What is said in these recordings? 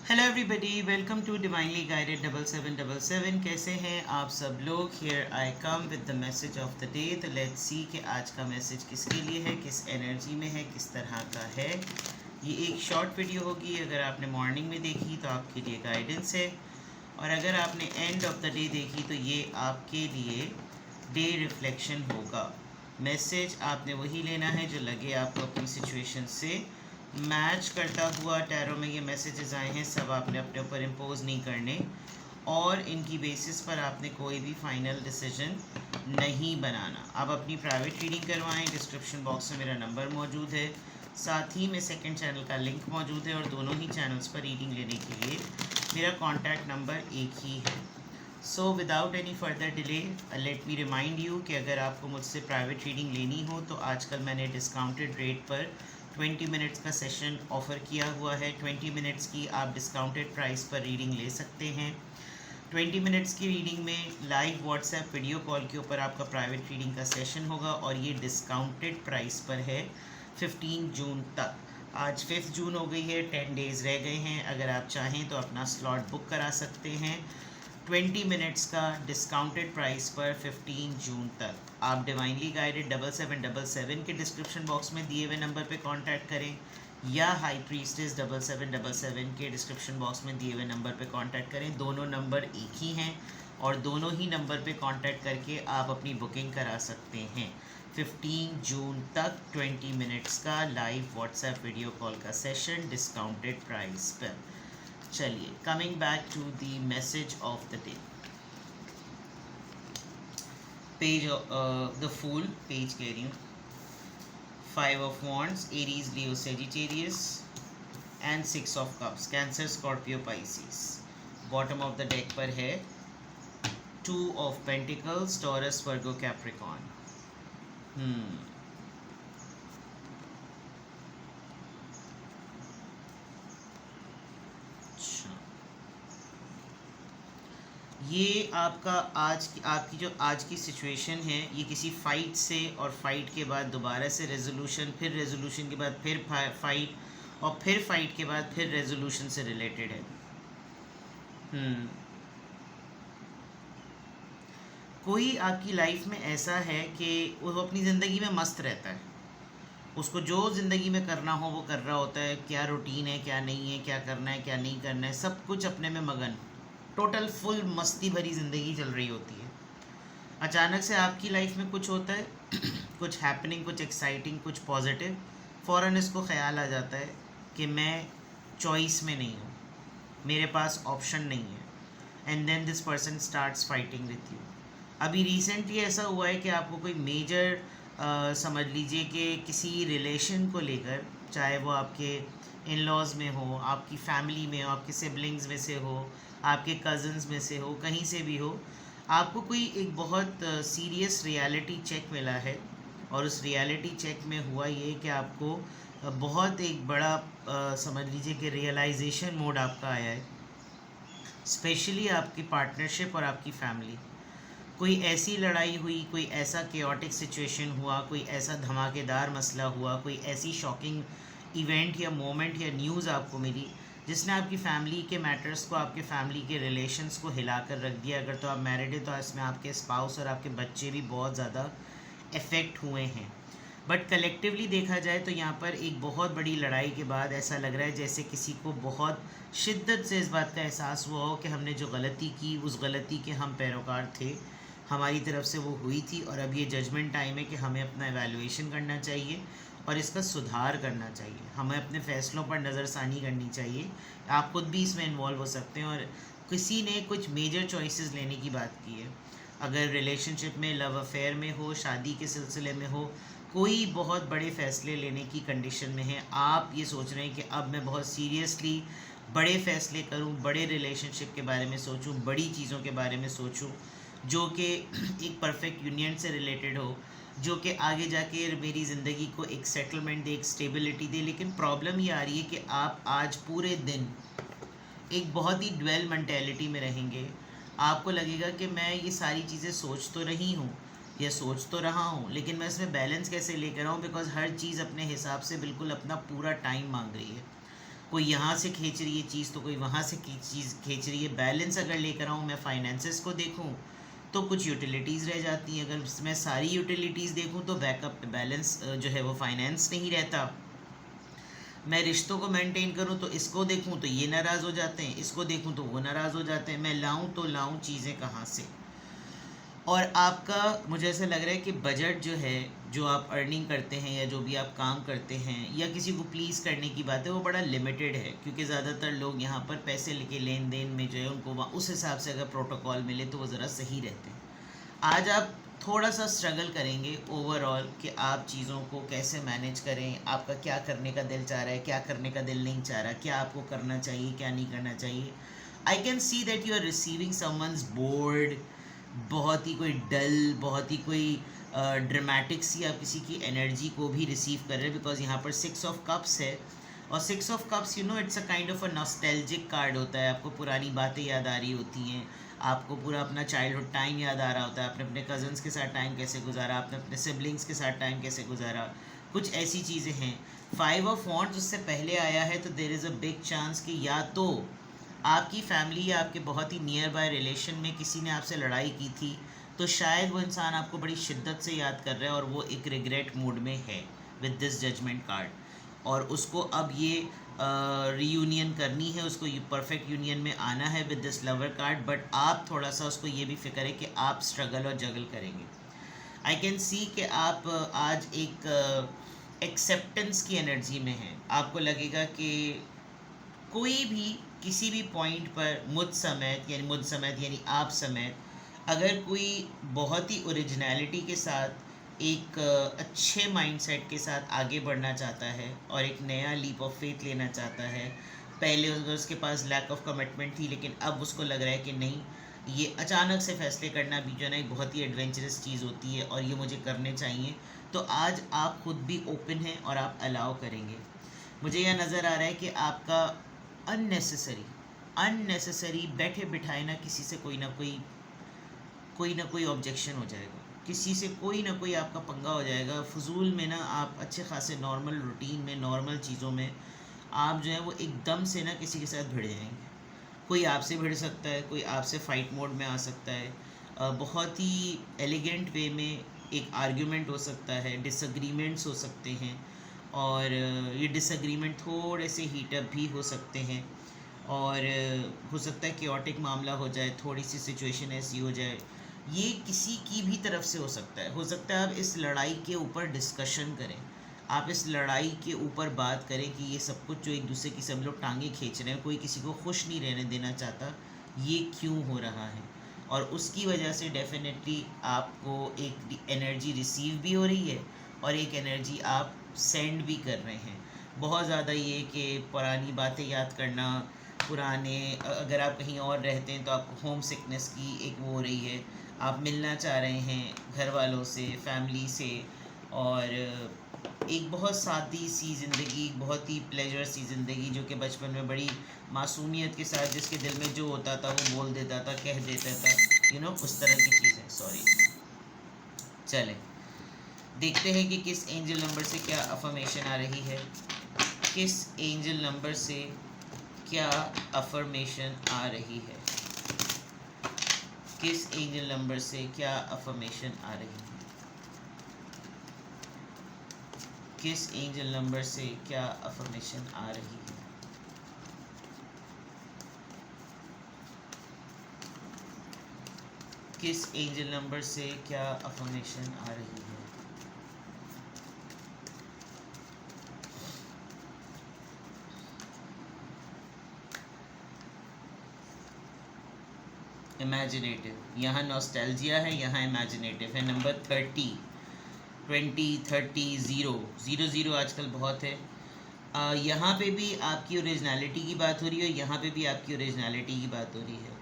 Hello everybody, welcome to divinely guided 7777। कैसे हैं आप सब लोग। Here I come with the message of the day. तो लेट्स सी कि आज का मैसेज किसके लिए है, किस एनर्जी में है, किस तरह का है। ये एक शॉर्ट वीडियो होगी। अगर आपने मॉर्निंग में देखी तो आपके लिए गाइडेंस है, और अगर आपने एंड ऑफ द डे देखी तो ये आपके लिए डे रिफ्लेक्शन होगा। मैसेज आपने वही लेना है जो लगे आपको अपनी सिचुएशन से मैच करता हुआ। टैरो में ये मैसेजेस आए हैं, सब आपने अपने ऊपर इम्पोज नहीं करने, और इनकी बेसिस पर आपने कोई भी फाइनल डिसीजन नहीं बनाना। आप अपनी प्राइवेट रीडिंग करवाएं। डिस्क्रिप्शन बॉक्स में मेरा नंबर मौजूद है, साथ ही में सेकंड चैनल का लिंक मौजूद है, और दोनों ही चैनल्स पर रीडिंग लेने के लिए मेरा कॉन्टैक्ट नंबर एक ही है। So without any further delay let me remind you कि अगर आपको मुझसे प्राइवेट रीडिंग लेनी हो तो आजकल मैंने डिस्काउंटेड रेट पर 20 मिनट्स का सेशन ऑफ़र किया हुआ है। 20 मिनट्स की आप डिस्काउंटेड प्राइस पर रीडिंग ले सकते हैं। 20 मिनट्स की रीडिंग में लाइव व्हाट्सएप वीडियो कॉल के ऊपर आपका प्राइवेट रीडिंग का सेशन होगा, और ये डिस्काउंटेड प्राइस पर है 15 जून तक। आज 5 जून हो गई है, 10 डेज़ रह गए हैं। अगर आप चाहें तो अपना स्लॉट बुक करा सकते हैं 20 मिनट्स का डिस्काउंटेड प्राइस पर 15 जून तक। आप डिवाइनली गाइडेड 7777 के डिस्क्रिप्शन बॉक्स में दिए हुए नंबर पे कांटेक्ट करें, या हाई प्रीस्टेस 7777 के डिस्क्रिप्शन बॉक्स में दिए हुए नंबर पे कांटेक्ट करें। दोनों नंबर एक ही हैं, और दोनों ही नंबर पे कांटेक्ट करके आप अपनी बुकिंग करा सकते हैं 15 जून तक। 20 मिनट्स का लाइव व्हाट्सएप वीडियो कॉल का सेशन डिस्काउंटेड प्राइस पर। चलिए, coming back to the message of the day. Page the fool page कह रही हूँ। 5 of wands, Aries, Leo, Sagittarius, and 6 of cups, Cancer, Scorpio, Pisces. Bottom of the deck पर है 2 of pentacles, Taurus, Virgo, Capricorn. ये आपका आपकी जो आज की सिचुएशन है, ये किसी फाइट से, और फाइट के बाद दोबारा से रेजोल्यूशन, फिर रेजोल्यूशन के बाद फिर फाइट, और फिर फाइट के बाद फिर रेजोल्यूशन से रिलेटेड है। कोई आपकी लाइफ में ऐसा है कि वो अपनी ज़िंदगी में मस्त रहता है, उसको जो ज़िंदगी में करना हो वो कर रहा होता है। क्या रूटीन है, क्या नहीं है, क्या करना है, क्या नहीं करना है, सब कुछ अपने में मगन, टोटल फुल मस्ती भरी ज़िंदगी चल रही होती है। अचानक से आपकी लाइफ में कुछ होता है कुछ हैपनिंग, कुछ एक्साइटिंग, कुछ पॉजिटिव, फ़ौरन इसको ख्याल आ जाता है कि मैं चॉइस में नहीं हूँ, मेरे पास ऑप्शन नहीं है। And then this person starts fighting with you. अभी रिसेंटली ऐसा हुआ है कि आपको कोई मेजर समझ लीजिए कि किसी रिलेशन को लेकर, चाहे वो आपके इन लॉज़ में हो, आपकी फैमिली में हो, आपके सिबलिंग्स में से हो, आपके कज़न्स में से हो, कहीं से भी हो, आपको कोई एक बहुत सीरियस रियलिटी चेक मिला है। और उस रियलिटी चेक में हुआ ये कि आपको बहुत एक बड़ा समझ लीजिए कि रियलाइजेशन मोड आपका आया है, स्पेशली आपकी पार्टनरशिप और आपकी फैमिली। कोई ऐसी लड़ाई हुई, कोई ऐसा केओटिक सिचुएशन हुआ, कोई ऐसा धमाकेदार मसला हुआ, कोई ऐसी शॉकिंग इवेंट या मोमेंट या न्यूज़ आपको मिली जिसने आपकी फैमिली के मैटर्स को, आपके फैमिली के रिलेशंस को हिलाकर रख दिया। अगर तो आप मैरिड है तो इसमें आपके स्पाउस और आपके बच्चे भी बहुत ज़्यादा इफ़ेक्ट हुए हैं। बट कलेक्टिवली देखा जाए तो यहाँ पर एक बहुत बड़ी लड़ाई के बाद ऐसा लग रहा है जैसे किसी को बहुत शिद्दत से इस बात का एहसास हुआ हो कि हमने जो गलती की, उस गलती के हम पैरोकार थे, हमारी तरफ से वो हुई थी, और अब ये जजमेंट टाइम है कि हमें अपना एवेलुएशन करना चाहिए और इसका सुधार करना चाहिए। हमें अपने फ़ैसलों पर नज़रसानी करनी चाहिए। आप खुद भी इसमें इन्वॉल्व हो सकते हैं। और किसी ने कुछ मेजर चॉइसेस लेने की बात की है। अगर रिलेशनशिप में, लव अफेयर में हो, शादी के सिलसिले में हो, कोई बहुत बड़े फ़ैसले लेने की कंडीशन में है, आप ये सोच रहे हैं कि अब मैं बहुत सीरियसली बड़े फ़ैसले करूं, बड़े रिलेशनशिप के बारे में सोचूं, बड़ी चीज़ों के बारे में सोचूं, जो कि एक परफेक्ट यूनियन से रिलेटेड हो, जो कि आगे जाके मेरी ज़िंदगी को एक सेटलमेंट दे, एक स्टेबिलिटी दे। लेकिन प्रॉब्लम ये आ रही है कि आप आज पूरे दिन एक बहुत ही ड्वेल मेंटेलिटी में रहेंगे। आपको लगेगा कि मैं ये सारी चीज़ें सोच तो रही हूँ या सोच तो रहा हूँ, लेकिन मैं इसमें बैलेंस कैसे लेकर आऊँ, बिकॉज़ हर चीज़ अपने हिसाब से बिल्कुल अपना पूरा टाइम मांग रही है। कोई यहाँ से खींच रही है चीज़ तो कोई वहाँ से चीज़ खींच रही है। बैलेंस अगर लेकर आऊँ, मैं फाइनेंसेस को देखूँ तो कुछ यूटिलिटीज़ रह जाती हैं। अगर मैं सारी यूटिलिटीज़ देखूँ तो बैकअप बैलेंस जो है वो फाइनेंस नहीं रहता। मैं रिश्तों को मेंटेन करूँ तो इसको देखूँ तो ये नाराज़ हो जाते हैं, इसको देखूँ तो वो नाराज़ हो जाते हैं। मैं लाऊँ तो लाऊँ चीज़ें कहाँ से? और आपका, मुझे ऐसा लग रहा है कि बजट जो है, जो आप अर्निंग करते हैं या जो भी आप काम करते हैं या किसी को प्लीज़ करने की बात है, वो बड़ा लिमिटेड है। क्योंकि ज़्यादातर लोग यहाँ पर पैसे लेके लेन देन में जो है उनको उस हिसाब से अगर प्रोटोकॉल मिले तो वो ज़रा सही रहते हैं। आज आप थोड़ा सा स्ट्रगल करेंगे ओवरऑल कि आप चीज़ों को कैसे मैनेज करें, आपका क्या करने का दिल चाह रहा है, क्या करने का दिल नहीं चाह रहा, क्या आपको करना चाहिए, क्या नहीं करना चाहिए। I can see that you are receiving someone's board, बहुत ही कोई डल, बहुत ही कोई ड्रामेटिक सी आप किसी की एनर्जी को भी रिसीव कर रहे हैं। बिकॉज यहाँ पर 6 ऑफ कप्स है, और 6 of cups you know it's a kind of a nostalgic card होता है। आपको पुरानी बातें याद आ रही होती हैं, आपको पूरा अपना चाइल्डहुड टाइम याद आ रहा होता है, आपने अपने कज़न्स के साथ टाइम कैसे गुजारा, आपने अपने सिबलिंग्स के साथ टाइम कैसे गुजारा, कुछ ऐसी चीज़ें हैं। 5 ऑफ वॉन्ड्स उससे पहले आया है, तो there is a big chance कि या तो आपकी फैमिली या आपके बहुत ही नियर बाय रिलेशन में किसी ने आपसे लड़ाई की थी, तो शायद वो इंसान आपको बड़ी शिद्दत से याद कर रहा है और वो एक रिग्रेट मूड में है विद दिस जजमेंट कार्ड, और उसको अब ये रीयूनियन करनी है, उसको ये परफेक्ट यूनियन में आना है with this lover card. But आप थोड़ा सा उसको ये भी फिक्र है कि आप स्ट्रगल और जगल करेंगे। आई कैन सी कि आप आज एक एक्सेप्टेंस की एनर्जी में हैं। आपको लगेगा कि कोई भी किसी भी पॉइंट पर मुझ समेत यानी आप समेत अगर कोई बहुत ही ओरिजिनलिटी के साथ एक अच्छे माइंडसेट के साथ आगे बढ़ना चाहता है और एक नया लीप ऑफ फेथ लेना चाहता है, पहले अगर उसके पास लैक ऑफ कमिटमेंट थी लेकिन अब उसको लग रहा है कि नहीं, ये अचानक से फैसले करना भी जो है ना एक बहुत ही एडवेंचरस चीज़ होती है और ये मुझे करने चाहिए, तो आज आप खुद भी ओपन हैं और आप अलाउ करेंगे। मुझे यह नज़र आ रहा है कि आपका अननेसेसरी बैठे बिठाए ना किसी से कोई ना कोई ऑब्जेक्शन हो जाएगा, किसी से कोई ना कोई आपका पंगा हो जाएगा। फजूल में ना आप अच्छे खासे नॉर्मल रूटीन में, नॉर्मल चीज़ों में आप जो है वो एकदम से ना किसी के साथ भिड़ जाएंगे। कोई आपसे भिड़ सकता है, कोई आपसे फ़ाइट मोड में आ सकता है, बहुत ही एलिगेंट वे में एक आर्ग्यूमेंट हो सकता है, डिसएग्रीमेंट्स हो सकते हैं, और ये डिसएग्रीमेंट थोड़े से हीटअप भी हो सकते हैं, और हो सकता है क्योटिक मामला हो जाए, थोड़ी सी सिचुएशन ऐसी हो जाए। ये किसी की भी तरफ से हो सकता है आप इस लड़ाई के ऊपर डिस्कशन करें, आप इस लड़ाई के ऊपर बात करें कि ये सब कुछ जो एक दूसरे की सब लोग टांगे खींच रहे हैं, कोई किसी को खुश नहीं रहने देना चाहता, ये क्यों हो रहा है। और उसकी वजह से डेफिनेटली आपको एक एनर्जी रिसीव भी हो रही है और एक एनर्जी आप सेंड भी कर रहे हैं। बहुत ज़्यादा ये कि पुरानी बातें याद करना, पुराने, अगर आप कहीं और रहते हैं तो आपको होम सिकनेस की एक वो हो रही है, आप मिलना चाह रहे हैं घर वालों से, फैमिली से, और एक बहुत सादी सी ज़िंदगी, बहुत ही प्लेजर सी ज़िंदगी जो कि बचपन में बड़ी मासूमियत के साथ जिसके दिल में जो होता था वो बोल देता था, कह देता था, उस तरह की चीज़ें। सॉरी, चलें देखते हैं कि किस एंजल नंबर से क्या अफर्मेशन आ रही है, किस एंजल नंबर से क्या अफर्मेशन आ रही है, किस एंजल नंबर से क्या अफर्मेशन आ रही है, किस एंजल नंबर से क्या अफर्मेशन आ रही है। किस एंजल नंबर से क्या अफर्मेशन आ रही है। इमेजिनेटिव, यहाँ नॉस्टैल्जिया है, यहाँ इमेजिनेटिव है। नंबर 30, 20, 30, 0, 0 आजकल बहुत है। यहाँ पे भी आपकी ओरिजिनलिटी की बात हो रही है, यहाँ पे भी आपकी ओरिजिनलिटी की बात हो रही है।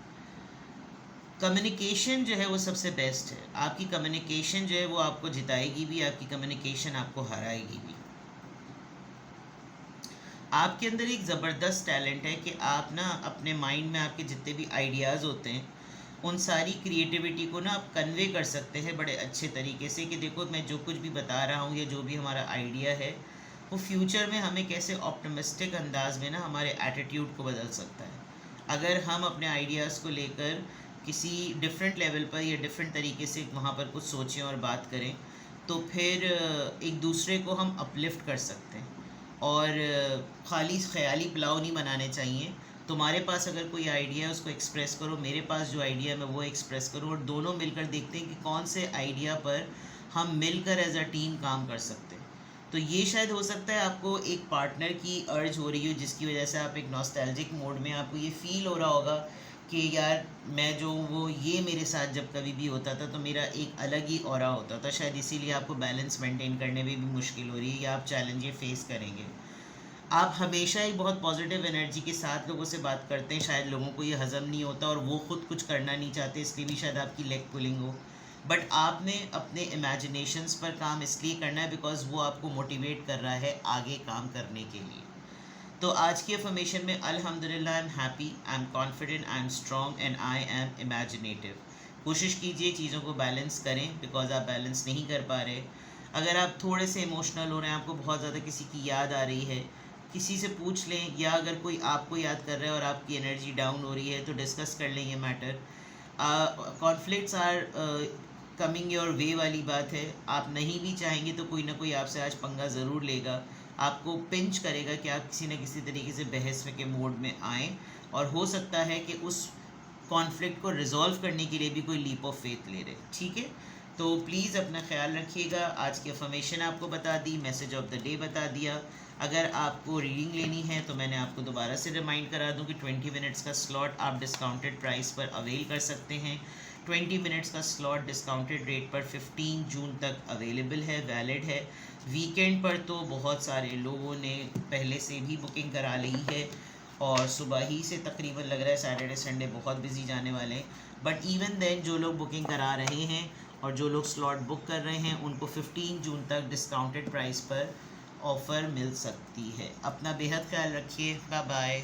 कम्युनिकेशन जो है वो सबसे बेस्ट है। आपकी कम्युनिकेशन जो है वो आपको जिताएगी भी, आपकी कम्युनिकेशन आपको हराएगी भी। आपके अंदर एक ज़बरदस्त टैलेंट है कि आप ना अपने माइंड में आपके जितने भी आइडियाज़ होते हैं उन सारी क्रिएटिविटी को ना आप कन्वे कर सकते हैं बड़े अच्छे तरीके से कि देखो मैं जो कुछ भी बता रहा हूँ या जो भी हमारा आइडिया है, वो फ्यूचर में हमें कैसे ऑप्टिमिस्टिक अंदाज में ना हमारे एटीट्यूड को बदल सकता है। अगर हम अपने आइडियाज़ को लेकर किसी डिफरेंट लेवल पर या डिफरेंट तरीके से वहाँ पर कुछ सोचें और बात करें, तो फिर एक दूसरे को हम अपलिफ्ट कर सकते हैं। और खाली ख्याली पुलाव नहीं बनाने चाहिए। तुम्हारे पास अगर कोई आइडिया है उसको एक्सप्रेस करो, मेरे पास जो आइडिया है मैं वो एक्सप्रेस करूँ, और दोनों मिलकर देखते हैं कि कौन से आइडिया पर हम मिलकर एज अ टीम काम कर सकते हैं। तो ये शायद हो सकता है आपको एक पार्टनर की अर्ज हो रही हो, जिसकी वजह से आप एक नॉस्टैल्जिक मोड में आपको ये फील हो रहा होगा कि यार मैं जो वो ये मेरे साथ जब कभी भी होता था तो मेरा एक अलग ही ऑरा होता था, शायद इसीलिए आपको बैलेंस मेंटेन करने में भी मुश्किल हो रही है या आप चैलेंज ये फेस करेंगे। आप हमेशा एक बहुत पॉजिटिव एनर्जी के साथ लोगों से बात करते हैं, शायद लोगों को ये हज़म नहीं होता और वो खुद कुछ करना नहीं चाहते, इसलिए भी शायद आपकी लेग पुलिंग हो। बट आपने अपने इमेजिनेशंस पर काम इसलिए करना है बिकॉज वो आपको मोटिवेट कर रहा है आगे काम करने के लिए। तो आज की अफर्मेशन में अल्हम्दुलिल्लाह, I am happy, I am confident, I am strong and I am imaginative. कोशिश कीजिए चीज़ों को बैलेंस करें, बिकॉज आप बैलेंस नहीं कर पा रहे। अगर आप थोड़े से इमोशनल हो रहे हैं, आपको बहुत ज़्यादा किसी की याद आ रही है, किसी से पूछ लें, या अगर कोई आपको याद कर रहा है और आपकी एनर्जी डाउन हो रही है तो डिस्कस कर लें ये matter. Conflicts are coming your way वाली बात है। आप नहीं भी चाहेंगे तो कोई ना कोई आपसे आज पंगा ज़रूर लेगा, आपको पिंच करेगा कि आप किसी न किसी तरीके से बहस के मोड में आएँ, और हो सकता है कि उस कॉन्फ्लिक्ट को रिजॉल्व करने के लिए भी कोई लीप ऑफ फेथ ले रहे। ठीक है, तो प्लीज़ अपना ख्याल रखिएगा। आज की अफर्मेशन आपको बता दी, मैसेज ऑफ द डे बता दिया। अगर आपको रीडिंग लेनी है तो मैंने आपको दोबारा से रिमाइंड करा दूं कि 20 मिनट्स का स्लॉट आप डिस्काउंटेड प्राइस पर अवेल कर सकते हैं। 20 मिनट्स का स्लॉट डिस्काउंटेड रेट पर 15 जून तक अवेलेबल है, वैलिड है। वीकेंड पर तो बहुत सारे लोगों ने पहले से भी बुकिंग करा ली है और सुबह ही से तकरीबन लग रहा है सैटरडे संडे बहुत बिजी जाने वाले हैं। बट इवन देन जो लोग बुकिंग करा रहे हैं और जो लोग स्लॉट बुक कर रहे हैं उनको 15 जून तक डिस्काउंटेड प्राइस पर ऑफ़र मिल सकती है। अपना बेहद ख्याल रखिए, बाय बाय।